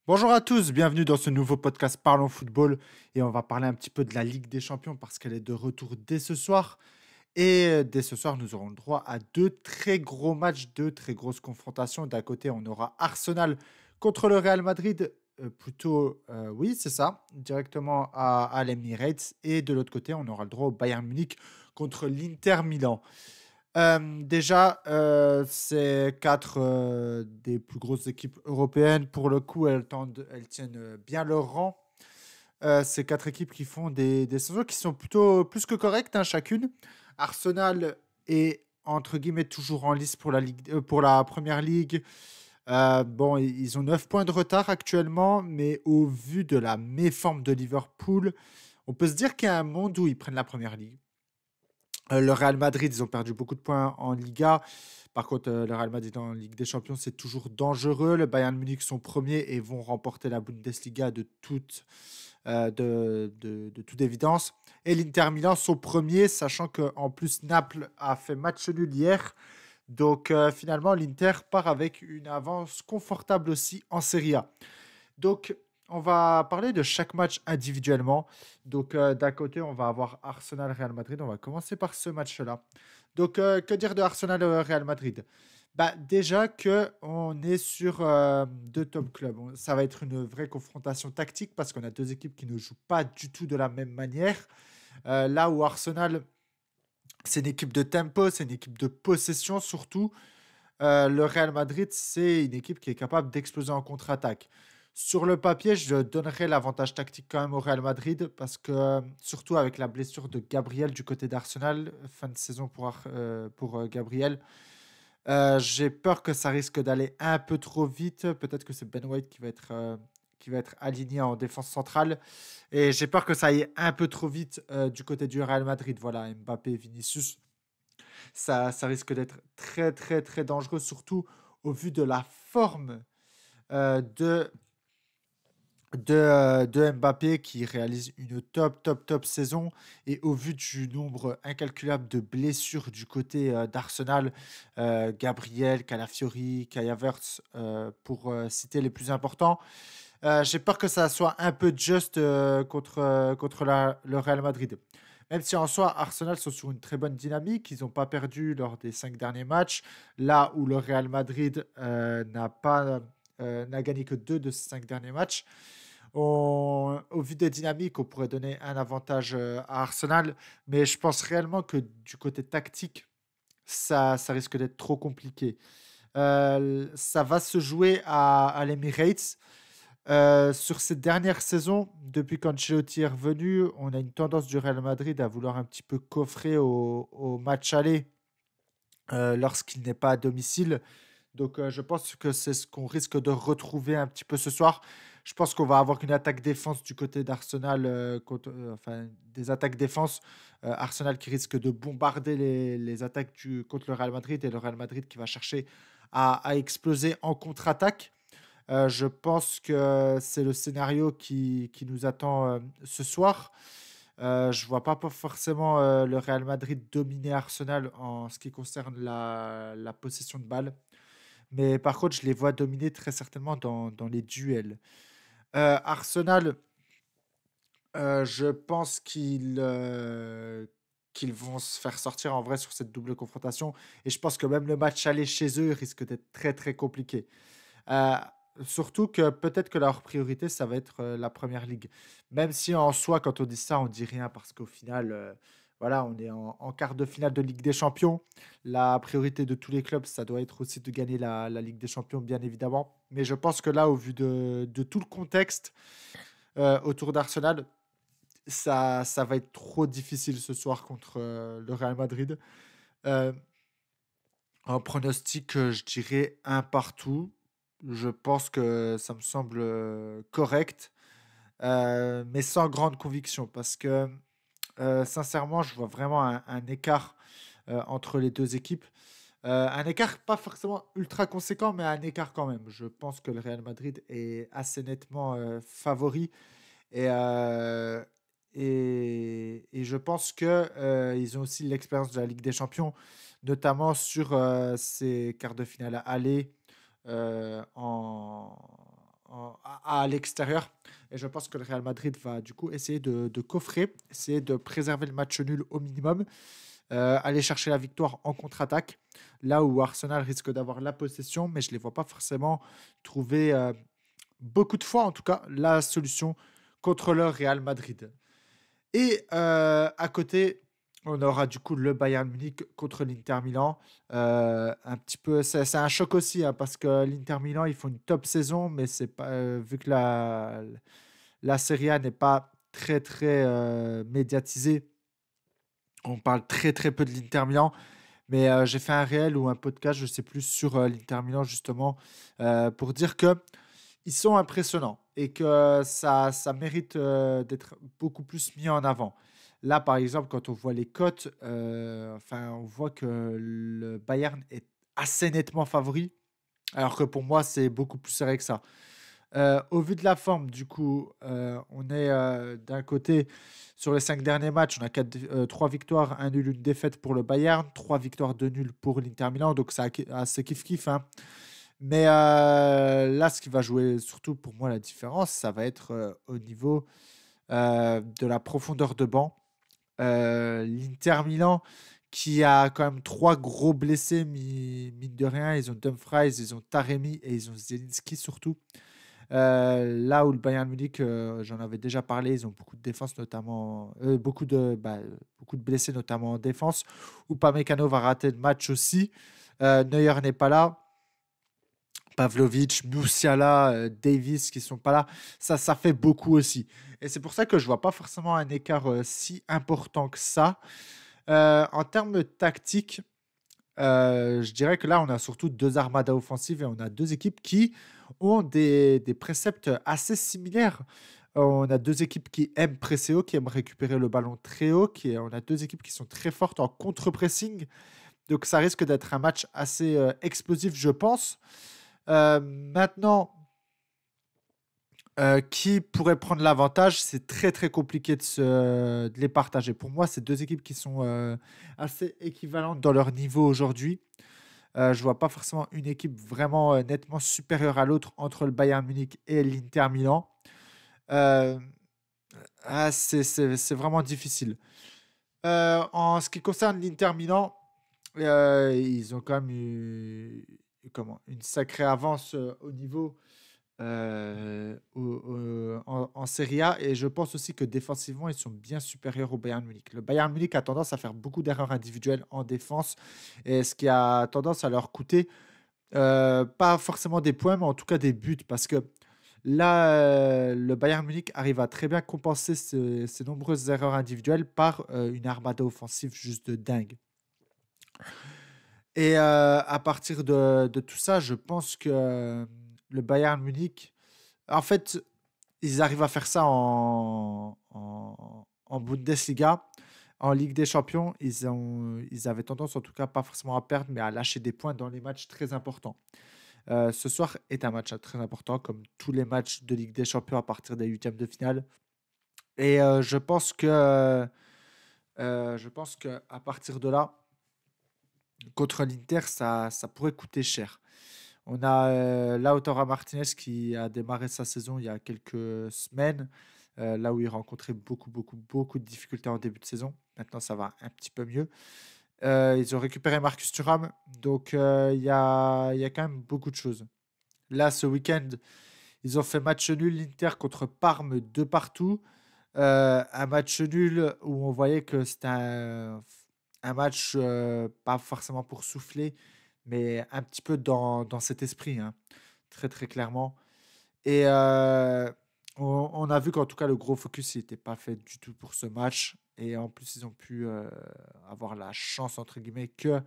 Bonjour à tous, bienvenue dans ce nouveau podcast Parlons Football et on va parler un petit peu de la Ligue des Champions parce qu'elle est de retour dès ce soir. Et dès ce soir, nous aurons le droit à deux très gros matchs, deux très grosses confrontations. D'un côté, on aura Arsenal contre le Real Madrid, oui, c'est ça, directement à l'Emirates. Et de l'autre côté, on aura le droit au Bayern Munich contre l'Inter Milan. Déjà, c'est 4 des plus grosses équipes européennes. Pour le coup, elles tiennent, bien leur rang. C'est 4 équipes qui font des saisons qui sont plutôt plus que correctes, hein, chacune. Arsenal est entre guillemets «toujours en lice» pour la première ligue. Bon, ils ont 9 points de retard actuellement, mais au vu de la méforme de Liverpool, on peut se dire qu'il y a un monde où ils prennent la première ligue. Le Real Madrid, ils ont perdu beaucoup de points en Liga. Par contre, le Real Madrid en Ligue des Champions, c'est toujours dangereux. Le Bayern Munich sont premiers et vont remporter la Bundesliga de toute évidence. Et l'Inter Milan sont premiers, sachant qu'en plus, Naples a fait match nul hier. Donc, finalement, l'Inter part avec une avance confortable aussi en Serie A. Donc, on va parler de chaque match individuellement. Donc, d'un côté, on va avoir Arsenal-Real Madrid. On va commencer par ce match-là. Donc, que dire de Arsenal-Real Madrid? Bah, déjà que on est sur deux top clubs. Ça va être une vraie confrontation tactique parce qu'on a deux équipes qui ne jouent pas du tout de la même manière. Là où Arsenal, c'est une équipe de tempo, c'est une équipe de possession surtout. Le Real Madrid, c'est une équipe qui est capable d'exploser en contre-attaque. Sur le papier, je donnerais l'avantage tactique quand même au Real Madrid parce que, surtout avec la blessure de Gabriel du côté d'Arsenal, fin de saison pour Gabriel, j'ai peur que ça risque d'aller un peu trop vite. Peut-être que c'est Ben White qui va être aligné en défense centrale. Et j'ai peur que ça aille un peu trop vite du côté du Real Madrid. Voilà, Mbappé, Vinicius, ça risque d'être très, très, très dangereux, surtout au vu de la forme euh, de, de Mbappé qui réalise une top, top, top saison et au vu du nombre incalculable de blessures du côté d'Arsenal, Gabriel, Calafiori, Kai Havertz, pour citer les plus importants. J'ai peur que ça soit un peu juste contre le Real Madrid. Même si en soi, Arsenal sont sur une très bonne dynamique, ils n'ont pas perdu lors des 5 derniers matchs, là où le Real Madrid n'a gagné que 2 de ces 5 derniers matchs. Au vu des dynamiques, on pourrait donner un avantage à Arsenal, mais je pense réellement que du côté tactique, ça risque d'être trop compliqué. Ça va se jouer à l'Emirates. Sur ces dernières saisons, depuis qu'Ancelotti est revenu, on a une tendance du Real Madrid à vouloir un petit peu coffrer au match aller lorsqu'il n'est pas à domicile. Donc, je pense que c'est ce qu'on risque de retrouver un petit peu ce soir. Je pense qu'on va avoir une attaque-défense du côté d'Arsenal, enfin, des attaques-défense. Arsenal qui risque de bombarder les attaques contre le Real Madrid et le Real Madrid qui va chercher à exploser en contre-attaque. Je pense que c'est le scénario qui nous attend ce soir. Je vois pas forcément le Real Madrid dominer Arsenal en ce qui concerne la possession de balle. Mais par contre, je les vois dominer très certainement dans les duels. Arsenal, je pense qu'ils vont se faire sortir en vrai sur cette double confrontation. Et je pense que même le match aller chez eux risque d'être très très compliqué. Heu, Surtout que peut-être que leur priorité, ça va être, la première ligue. Même si en soi, quand on dit ça, on dit rien parce qu'au final, voilà, on est en quart de finale de Ligue des Champions. La priorité de tous les clubs, ça doit être aussi de gagner la Ligue des Champions, bien évidemment. Mais je pense que là, au vu de tout le contexte, autour d'Arsenal, ça va être trop difficile ce soir contre, le Real Madrid. Heu, En pronostic, je dirais un partout. Je pense que ça me semble, correct, mais sans grande conviction parce que, sincèrement, je vois vraiment un écart, entre les 2 équipes. Un écart pas forcément ultra conséquent, mais un écart quand même. Je pense que le Real Madrid est assez nettement, favori et heu et je pense que, ils ont aussi l'expérience de la Ligue des Champions, notamment sur, ces quarts de finale aller, en à l'extérieur. Et je pense que le Real Madrid va du coup essayer de coffrer, essayer de préserver le match nul au minimum, aller chercher la victoire en contre-attaque, là où Arsenal risque d'avoir la possession, mais je ne les vois pas forcément trouver beaucoup de fois, en tout cas, la solution contre le Real Madrid. Et à côté, on aura du coup le Bayern Munich contre l'Inter Milan. Un petit peu, c'est un choc aussi, hein, parce que l'Inter Milan, ils font une top saison, mais c'est pas, vu que la Serie A n'est pas très très médiatisée, on parle très très peu de l'Inter Milan. Mais j'ai fait un réel ou un podcast, je sais plus, sur l'Inter Milan justement, pour dire que ils sont impressionnants et que ça mérite d'être beaucoup plus mis en avant. Là, par exemple, quand on voit les cotes, enfin, on voit que le Bayern est assez nettement favori, alors que pour moi, c'est beaucoup plus serré que ça. Au vu de la forme, du coup, on est d'un côté sur les 5 derniers matchs, on a 3 victoires, un nul, une défaite pour le Bayern, 3 victoires, 2 nuls pour l'Inter Milan, donc c'est assez kiff-kiff, hein. Mais là, ce qui va jouer surtout pour moi la différence, ça va être au niveau de la profondeur de banc. L'Inter Milan, qui a quand même 3 gros blessés, mine de rien, ils ont Dumfries, ils ont Taremi et ils ont Zielinski surtout. Là où le Bayern Munich, j'en avais déjà parlé, ils ont beaucoup de défense, notamment beaucoup de blessés, notamment en défense. Upamecano va rater le match aussi. Neuer n'est pas là. Pavlovic, Musiala, Davis qui sont pas là, ça fait beaucoup aussi. Et c'est pour ça que je vois pas forcément un écart si important que ça. En termes tactiques, je dirais que là, on a surtout 2 armadas offensives et on a 2 équipes qui ont des préceptes assez similaires. On a 2 équipes qui aiment presser haut, qui aiment récupérer le ballon très haut, on a 2 équipes qui sont très fortes en contre-pressing. Donc ça risque d'être un match assez explosif, je pense. Maintenant, qui pourrait prendre l'avantage? C'est très, très compliqué de les partager. Pour moi, c'est 2 équipes qui sont assez équivalentes dans leur niveau aujourd'hui. Je vois pas forcément une équipe vraiment nettement supérieure à l'autre entre le Bayern Munich et l'Inter Milan. Euh, c'est vraiment difficile. En ce qui concerne l'Inter Milan, ils ont quand même eu une sacrée avance au niveau en Serie A, et je pense aussi que défensivement, ils sont bien supérieurs au Bayern Munich. Le Bayern Munich a tendance à faire beaucoup d'erreurs individuelles en défense, et ce qui a tendance à leur coûter pas forcément des points, mais en tout cas des buts, parce que là, le Bayern Munich arrive à très bien compenser ces nombreuses erreurs individuelles par une armada offensive juste de dingue. Et à partir de tout ça, je pense que le Bayern Munich, en fait, ils arrivent à faire ça en Bundesliga. En Ligue des Champions, ils avaient tendance, en tout cas, pas forcément à perdre, mais à lâcher des points dans les matchs très importants. Ce soir est un match très important, comme tous les matchs de Ligue des Champions à partir des huitièmes de finale. Et je pense que à partir de là, contre l'Inter, ça pourrait coûter cher. On a Lautaro Martinez qui a démarré sa saison il y a quelques semaines, là où il rencontrait beaucoup, beaucoup, beaucoup de difficultés en début de saison. Maintenant, ça va un petit peu mieux. Ils ont récupéré Marcus Thuram, donc il y a quand même beaucoup de choses. Là, ce week-end, ils ont fait match nul l'Inter contre Parme de partout. Un match nul où on voyait que c'était un match pas forcément pour souffler, mais un petit peu dans cet esprit, hein, très très clairement. Et on a vu qu'en tout cas, le gros focus n'était pas fait du tout pour ce match. Et en plus, ils ont pu avoir la chance, entre guillemets, que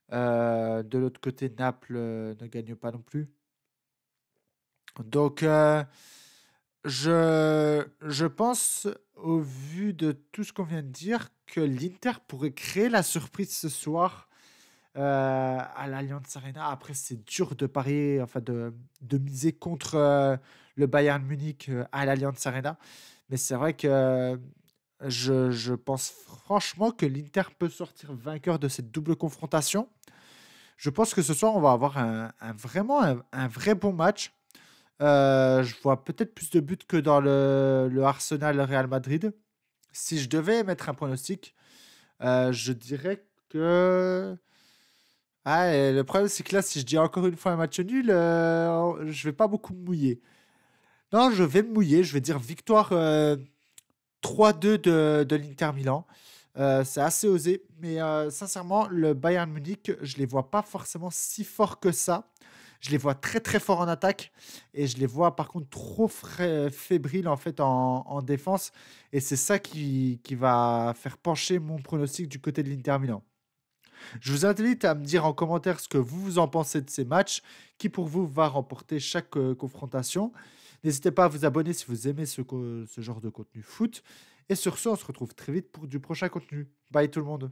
de l'autre côté, Naples ne gagne pas non plus. Donc, je pense, au vu de tout ce qu'on vient de dire, que l'Inter pourrait créer la surprise ce soir à l'Allianz Arena. Après, c'est dur de parier, enfin de miser contre le Bayern Munich à l'Allianz Arena. Mais c'est vrai que je pense franchement que l'Inter peut sortir vainqueur de cette double confrontation. Je pense que ce soir, on va avoir vraiment un vrai bon match. Je vois peut-être plus de buts que dans le Arsenal-Real Madrid. Si je devais mettre un pronostic, je dirais que ah et le problème, c'est que là, si je dis encore une fois un match nul, je vais pas beaucoup me mouiller. Non, je vais me mouiller, je vais dire victoire, 3-2 de l'Inter Milan. C'est assez osé, mais sincèrement, le Bayern Munich, je les vois pas forcément si forts que ça. Je les vois très, très forts en attaque et je les vois par contre trop fébriles en fait en défense et c'est ça qui va faire pencher mon pronostic du côté de l'Inter Milan. Je vous invite à me dire en commentaire ce que vous en pensez de ces matchs, qui pour vous va remporter chaque confrontation. N'hésitez pas à vous abonner si vous aimez ce genre de contenu foot. Et sur ce, on se retrouve très vite pour du prochain contenu. Bye tout le monde.